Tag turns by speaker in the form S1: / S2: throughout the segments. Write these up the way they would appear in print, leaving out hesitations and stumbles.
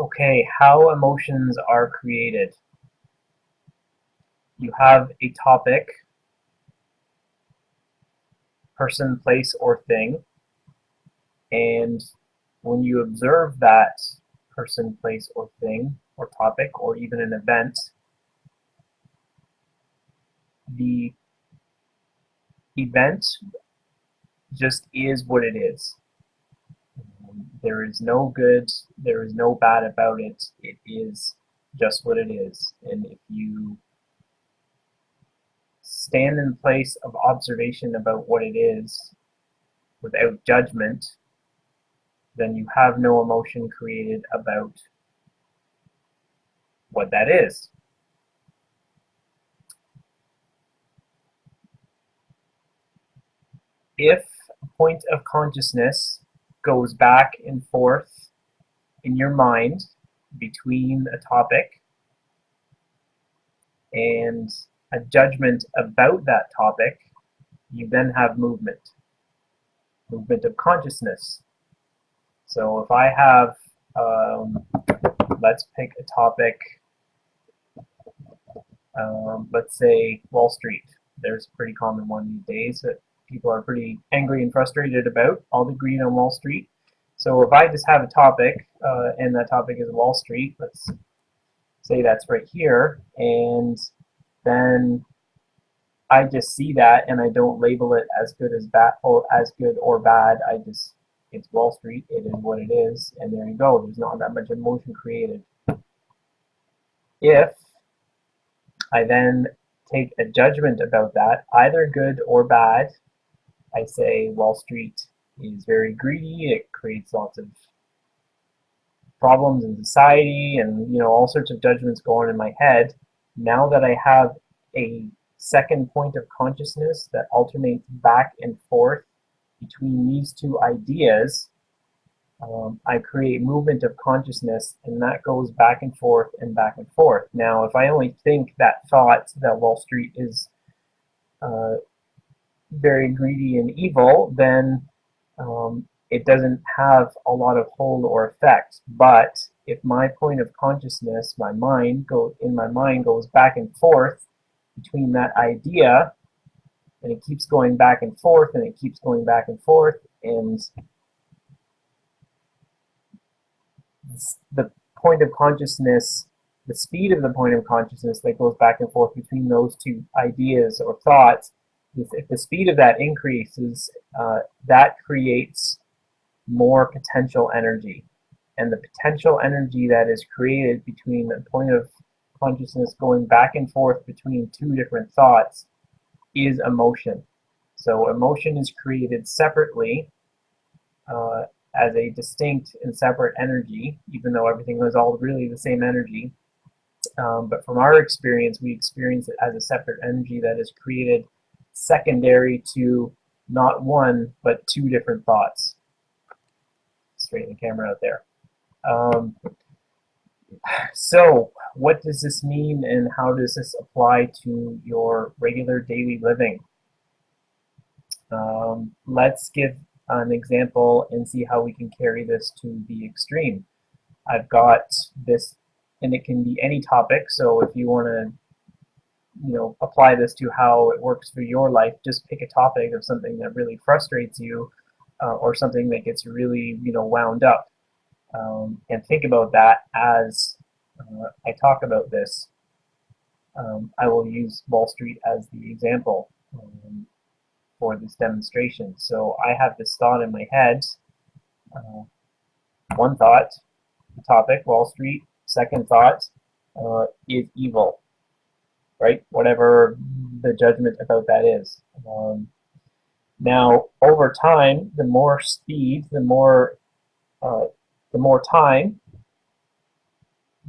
S1: Okay, how emotions are created. You have a topic, person, place, or thing, and when you observe that person, place, or thing, or topic, or even an event, the event just is what it is. There is no good, there is no bad about it. It is just what it is. And if you stand in place of observation about what it is without judgment, then you have no emotion created about what that is. If a point of consciousness goes back and forth in your mind between a topic and a judgment about that topic, you then have movement of consciousness. So if I have, let's pick a topic, let's say Wall Street. There's a pretty common one these days that people are pretty angry and frustrated about, all the greed on Wall Street. So if I just have a topic, and that topic is Wall Street, let's say that's right here, and then I just see that and I don't label it as good as bad or as good or bad. It's Wall Street, it is what it is, and there you go. There's not that much emotion created. If I then take a judgment about that, either good or bad, I say Wall Street is very greedy, it creates lots of problems in society, and all sorts of judgments go on in my head. Now that I have a second point of consciousness that alternates back and forth between these two ideas, I create movement of consciousness, and that goes back and forth and back and forth. Now, if I only think that thought that Wall Street is very greedy and evil, then it doesn't have a lot of hold or effect. But if my point of consciousness, my mind goes back and forth between that idea, and it keeps going back and forth, and it keeps going back and forth, and the point of consciousness, the speed of the point of consciousness that goes back and forth between those two ideas or thoughts, if the speed of that increases, that creates more potential energy. And the potential energy that is created between the point of consciousness going back and forth between two different thoughts is emotion. So emotion is created separately as a distinct and separate energy, even though everything is all really the same energy. But from our experience, we experience it as a separate energy that is created secondary to not one, but two different thoughts. Straighten the camera out there. So, what does this mean, and how does this apply to your regular daily living? Let's give an example and see how we can carry this to the extreme. I've got this, and it can be any topic, so if you want to apply this to how it works for your life, just pick a topic of something that really frustrates you, or something that gets really wound up, and think about that as I talk about this. I will use Wall Street as the example for this demonstration. So I have this thought in my head, one thought, the topic, Wall Street. Second thought is evil, right? Whatever the judgment about that is. Now, over time, the more speed, the more time,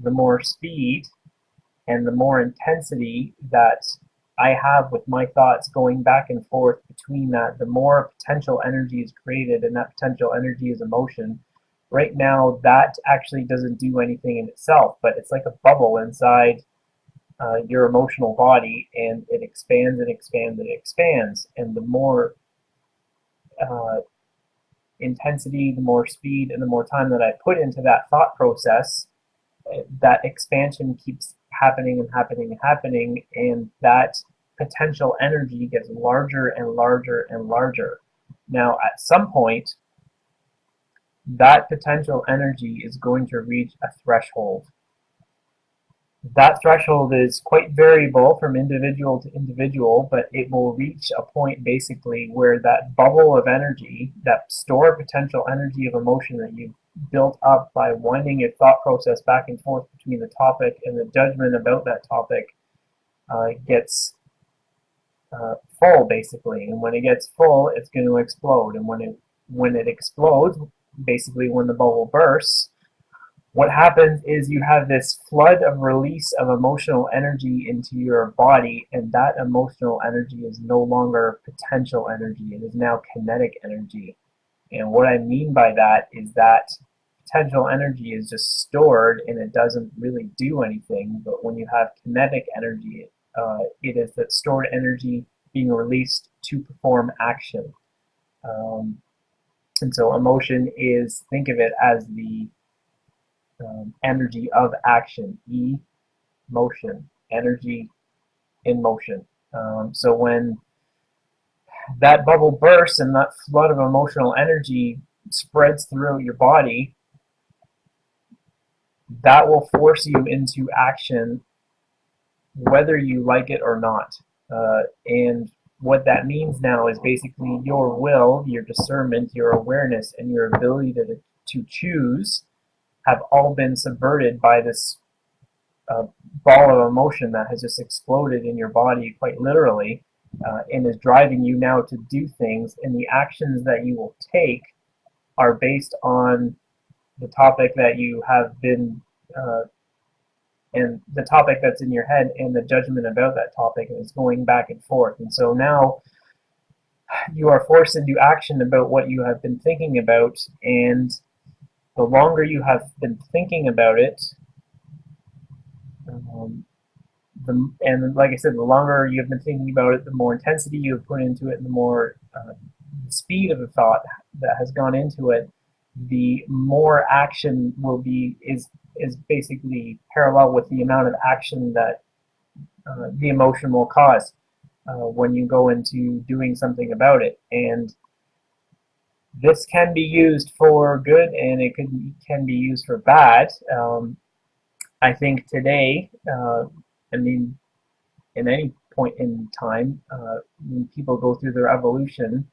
S1: the more speed, and the more intensity that I have with my thoughts going back and forth between that, the more potential energy is created, and that potential energy is emotion. Right now, that actually doesn't do anything in itself, but it's like a bubble inside your emotional body, and it expands and expands and expands, and the more intensity, the more speed, and the more time that I put into that thought process, that expansion keeps happening and happening and happening, and that potential energy gets larger and larger and larger. Now, at some point, that potential energy is going to reach a threshold. That threshold is quite variable from individual to individual, but it will reach a point basically where that bubble of energy, that stored potential energy of emotion that you built up by winding your thought process back and forth between the topic and the judgment about that topic, gets full basically. And when it gets full, it's going to explode. And when it explodes, basically when the bubble bursts, what happens is you have this flood of release of emotional energy into your body, and that emotional energy is no longer potential energy. It is now kinetic energy. And what I mean by that is that potential energy is just stored and it doesn't really do anything. But when you have kinetic energy, it is that stored energy being released to perform action. And so emotion is, think of it as the energy of action. Motion, energy in motion. So when that bubble bursts and that flood of emotional energy spreads throughout your body, that will force you into action whether you like it or not. And what that means now is basically your will, your discernment, your awareness, and your ability to choose have all been subverted by this ball of emotion that has just exploded in your body quite literally, and is driving you now to do things, and the actions that you will take are based on the topic that you have been and the topic that's in your head and the judgment about that topic, and it's going back and forth. And so now you are forced into action about what you have been thinking about, and the longer you have been thinking about it, and like I said, the longer you have been thinking about it, the more intensity you have put into it, and the more speed of the thought that has gone into it, the more action is basically parallel with the amount of action that the emotion will cause when you go into doing something about it. And this can be used for good, and it can be used for bad. I think today, in any point in time, when people go through their evolution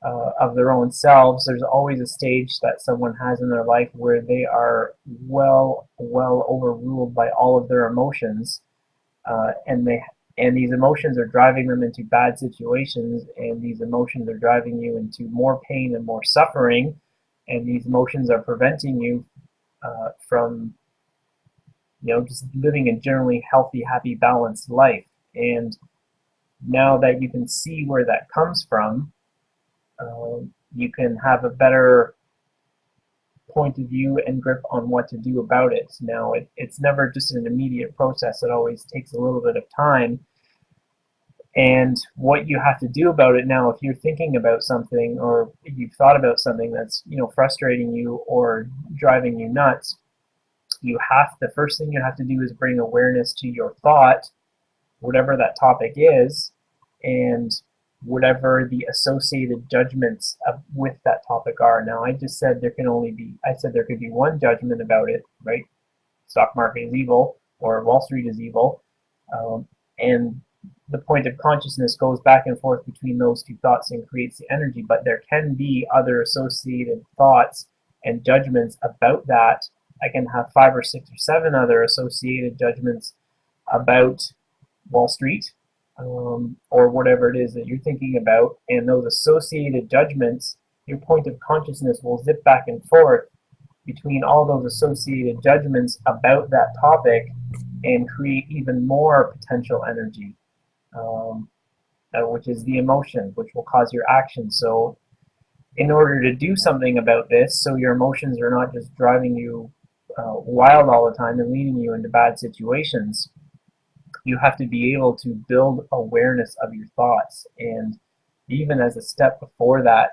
S1: of their own selves, there's always a stage that someone has in their life where they are well overruled by all of their emotions, and these emotions are driving them into bad situations, and these emotions are driving you into more pain and more suffering, and these emotions are preventing you from just living a generally healthy, happy, balanced life. And now that you can see where that comes from, you can have a better point of view and grip on what to do about it. Now, it's never just an immediate process. It always takes a little bit of time. And what you have to do about it now, if you're thinking about something, or you've thought about something that's frustrating you or driving you nuts, the first thing you have to do is bring awareness to your thought, whatever that topic is, and whatever the associated judgments with that topic are. Now, I just said there could be one judgment about it, right? Stock market is evil, or Wall Street is evil, and the point of consciousness goes back and forth between those two thoughts and creates the energy. But there can be other associated thoughts and judgments about that. I can have 5 or 6 or 7 other associated judgments about Wall Street, or whatever it is that you're thinking about, and those associated judgments, your point of consciousness will zip back and forth between all those associated judgments about that topic and create even more potential energy, which is the emotion, which will cause your action. So in order to do something about this, so your emotions are not just driving you wild all the time and leading you into bad situations, you have to be able to build awareness of your thoughts. And even as a step before that,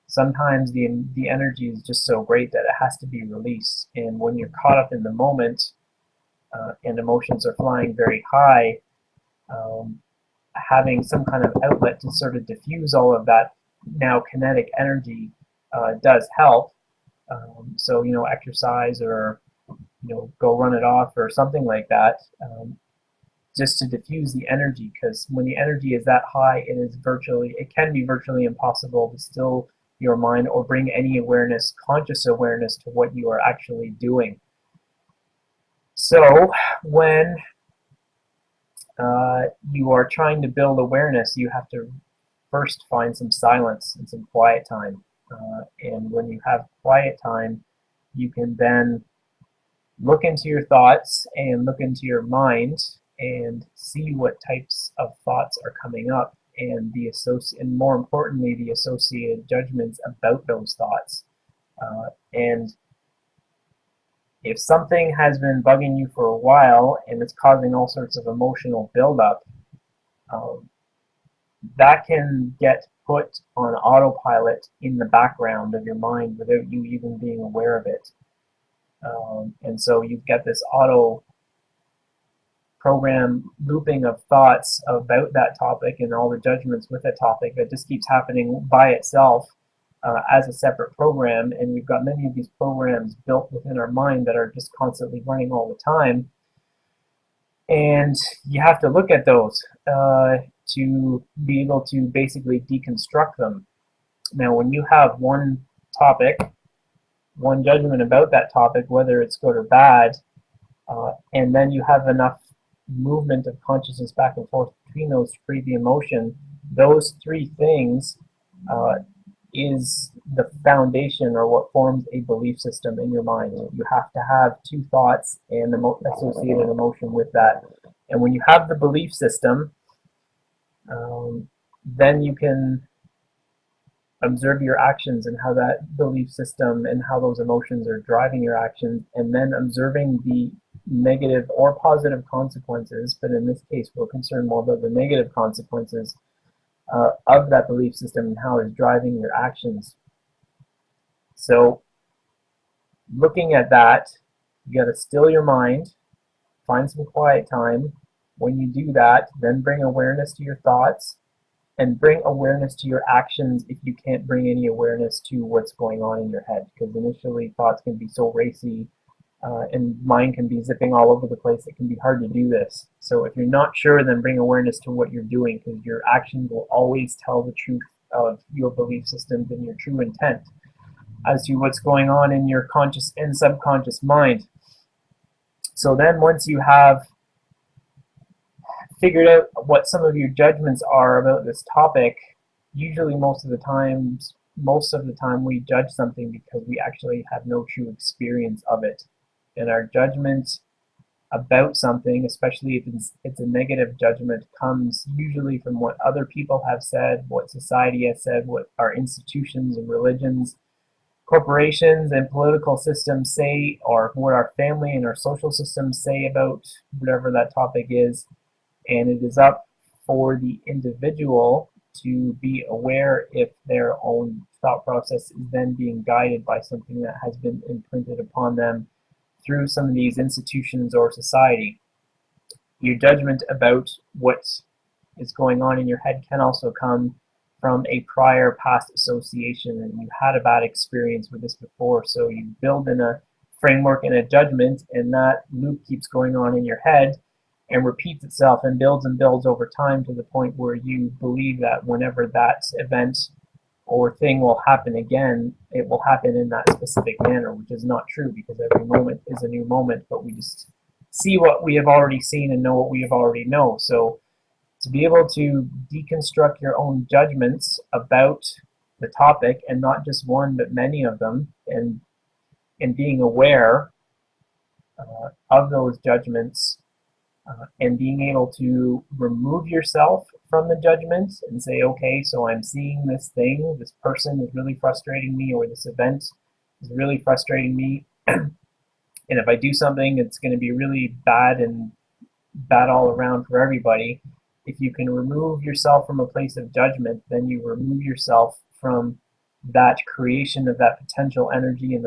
S1: sometimes the energy is just so great that it has to be released. And when you're caught up in the moment, and emotions are flying very high, having some kind of outlet to sort of diffuse all of that now kinetic energy does help. So, exercise, or go run it off or something like that, just to diffuse the energy, because when the energy is that high, it can be virtually impossible to still your mind or bring any awareness, conscious awareness, to what you are actually doing. So when you are trying to build awareness, you have to first find some silence and some quiet time. And when you have quiet time, you can then look into your thoughts and look into your mind and see what types of thoughts are coming up, and and more importantly, the associated judgments about those thoughts. And if something has been bugging you for a while and it's causing all sorts of emotional buildup, that can get put on autopilot in the background of your mind without you even being aware of it. And so you get this auto program looping of thoughts about that topic and all the judgments with that topic that just keeps happening by itself as a separate program. And we've got many of these programs built within our mind that are just constantly running all the time. And you have to look at those to be able to basically deconstruct them. Now, when you have one topic, one judgment about that topic, whether it's good or bad, and then you have enough movement of consciousness back and forth between those to create the emotion, those three things is the foundation, or what forms a belief system in your mind. You have to have two thoughts and associated emotion with that. And when you have the belief system, then you can observe your actions and how that belief system and how those emotions are driving your actions, and then observing the negative or positive consequences, but in this case we're concerned more about the negative consequences of that belief system and how it's driving your actions. So looking at that, you got to still your mind, find some quiet time. When you do that, then bring awareness to your thoughts, and bring awareness to your actions if you can't bring any awareness to what's going on in your head, because initially thoughts can be so racy and mind can be zipping all over the place. It can be hard to do this. So if you're not sure, then bring awareness to what you're doing, because your actions will always tell the truth of your belief systems and your true intent as to what's going on in your conscious and subconscious mind. So then once you have figured out what some of your judgments are about this topic, usually most of the time we judge something because we actually have no true experience of it. And our judgment about something, especially if it's a negative judgment, comes usually from what other people have said, what society has said, what our institutions and religions, corporations and political systems say, or what our family and our social systems say about whatever that topic is. And it is up for the individual to be aware if their own thought process is then being guided by something that has been imprinted upon them through some of these institutions or society. Your judgment about what is going on in your head can also come from a prior past association, and you had a bad experience with this before, so you build in a framework and a judgment, and that loop keeps going on in your head and repeats itself and builds over time, to the point where you believe that whenever that event or thing will happen again, it will happen in that specific manner, which is not true, because every moment is a new moment, but we just see what we have already seen and know what we have already know. So to be able to deconstruct your own judgments about the topic, and not just one but many of them, and being aware of those judgments, and being able to remove yourself from the judgment and say, okay, so I'm seeing this thing, this person is really frustrating me, or this event is really frustrating me, and if I do something, it's going to be really bad and bad all around for everybody. If you can remove yourself from a place of judgment, then you remove yourself from that creation of that potential energy and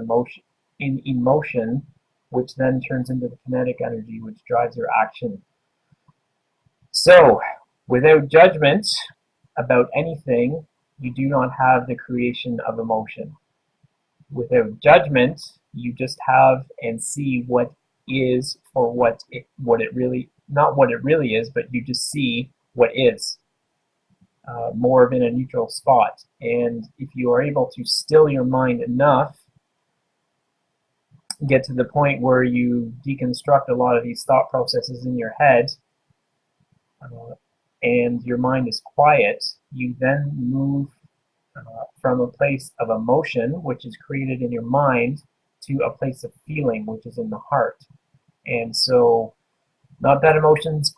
S1: emotion which then turns into the kinetic energy, which drives your action. So, without judgment about anything, you do not have the creation of emotion. Without judgment, you just have and see what is for what it really, not what it really is, but you just see what is, more of in a neutral spot. And if you are able to still your mind enough, get to the point where you deconstruct a lot of these thought processes in your head, and your mind is quiet, you then move from a place of emotion, which is created in your mind, to a place of feeling, which is in the heart. And so, not that emotions,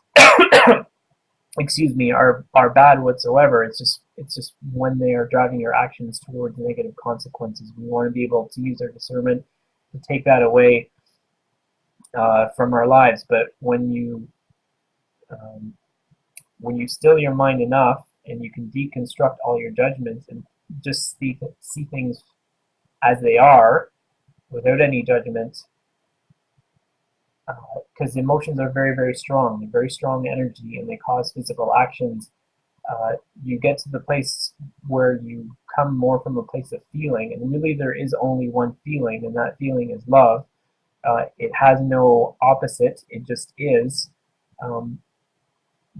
S1: excuse me, are bad whatsoever. It's just when they are driving your actions towards negative consequences. We want to be able to use our discernment to take that away from our lives. But when you still your mind enough and you can deconstruct all your judgments and just see things as they are without any judgment, because emotions are very, very strong, very strong energy, and they cause physical actions. You get to the place where you come more from a place of feeling, and really there is only one feeling, and that feeling is love. It has no opposite, it just is.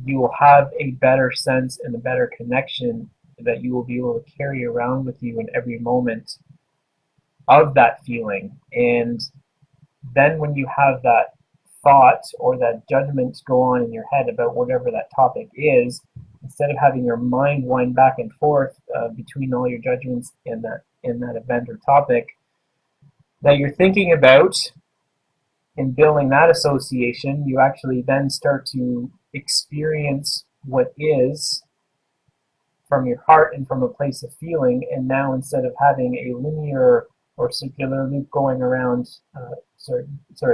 S1: You will have a better sense and a better connection that you will be able to carry around with you in every moment of that feeling. And then when you have that thought or that judgment go on in your head about whatever that topic is, instead of having your mind wind back and forth between all your judgments in that event or topic that you're thinking about, in building that association, you actually then start to experience what is from your heart and from a place of feeling. And now, instead of having a linear or circular loop going around,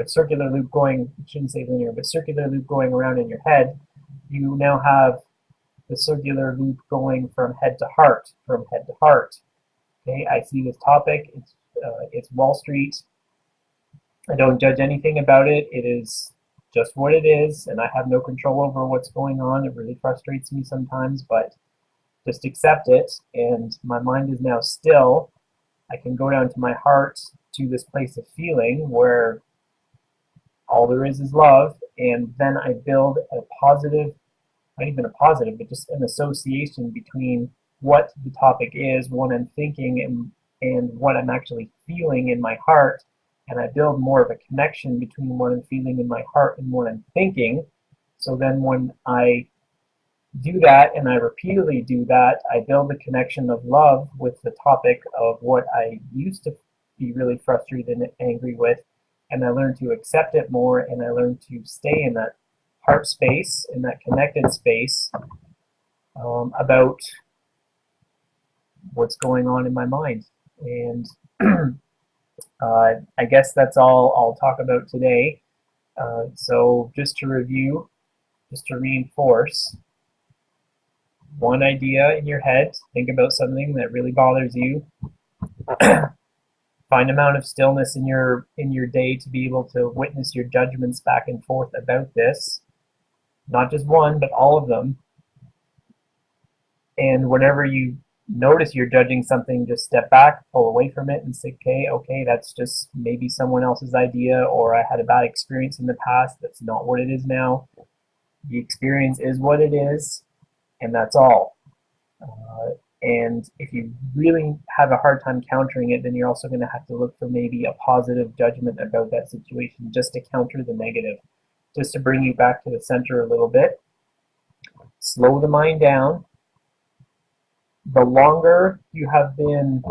S1: circular loop going, I shouldn't say linear, but circular loop going around in your head, you now have the circular loop going from head to heart, from head to heart. Okay, I see this topic, it's Wall Street. I don't judge anything about it. It is just what it is, and I have no control over what's going on. It really frustrates me sometimes, but just accept it, and my mind is now still. I can go down to my heart, to this place of feeling where all there is love, and then I build a positive, not even a positive, but just an association between what the topic is, what I'm thinking, and what I'm actually feeling in my heart. And I build more of a connection between what I'm feeling in my heart and what I'm thinking. So then when I do that, and I repeatedly do that, I build a connection of love with the topic of what I used to be really frustrated and angry with, and I learn to accept it more, and I learn to stay in that heart space, in that connected space, about what's going on in my mind. And I guess that's all I'll talk about today. So just to review, just to reinforce, one idea in your head, think about something that really bothers you. Find amount of stillness in your day to be able to witness your judgments back and forth about this. Not just one, but all of them. And whenever you notice you're judging something, just step back, pull away from it, and say, okay, that's just maybe someone else's idea, or I had a bad experience in the past. That's not what it is now. The experience is what it is, and that's all. And if you really have a hard time countering it, then you're also going to have to look for maybe a positive judgment about that situation, just to counter the negative, just to bring you back to the center a little bit. Slow the mind down. The longer you have been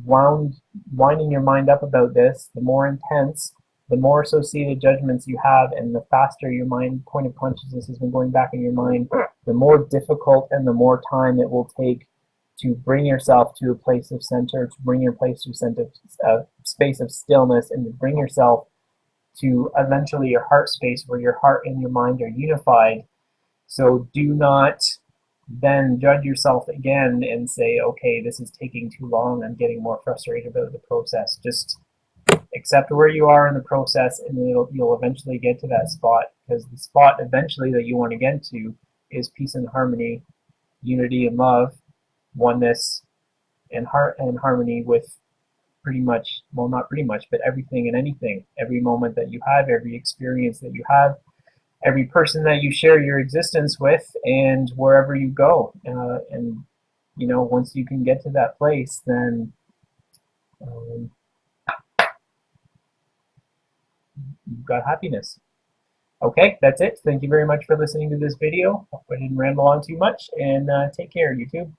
S1: winding your mind up about this, the more intense, the more associated judgments you have, and the faster your mind point of consciousness has been going back in your mind, the more difficult and the more time it will take to bring yourself to a place of center, to bring your place to a space of stillness, and to bring yourself to eventually your heart space where your heart and your mind are unified. So do not then judge yourself again and say, okay, this is taking too long, I'm getting more frustrated about the process. Just accept where you are in the process, and you'll eventually get to that spot, because the spot eventually that you want to get to is peace and harmony, unity and love, oneness and heart and harmony with pretty much, well, not pretty much, but everything and anything, every moment that you have, every experience that you have, every person that you share your existence with, and wherever you go. And you know, once you can get to that place, then um, you've got happiness. Okay, that's it. Thank you very much for listening to this video. Hope I didn't ramble on too much, and take care, YouTube.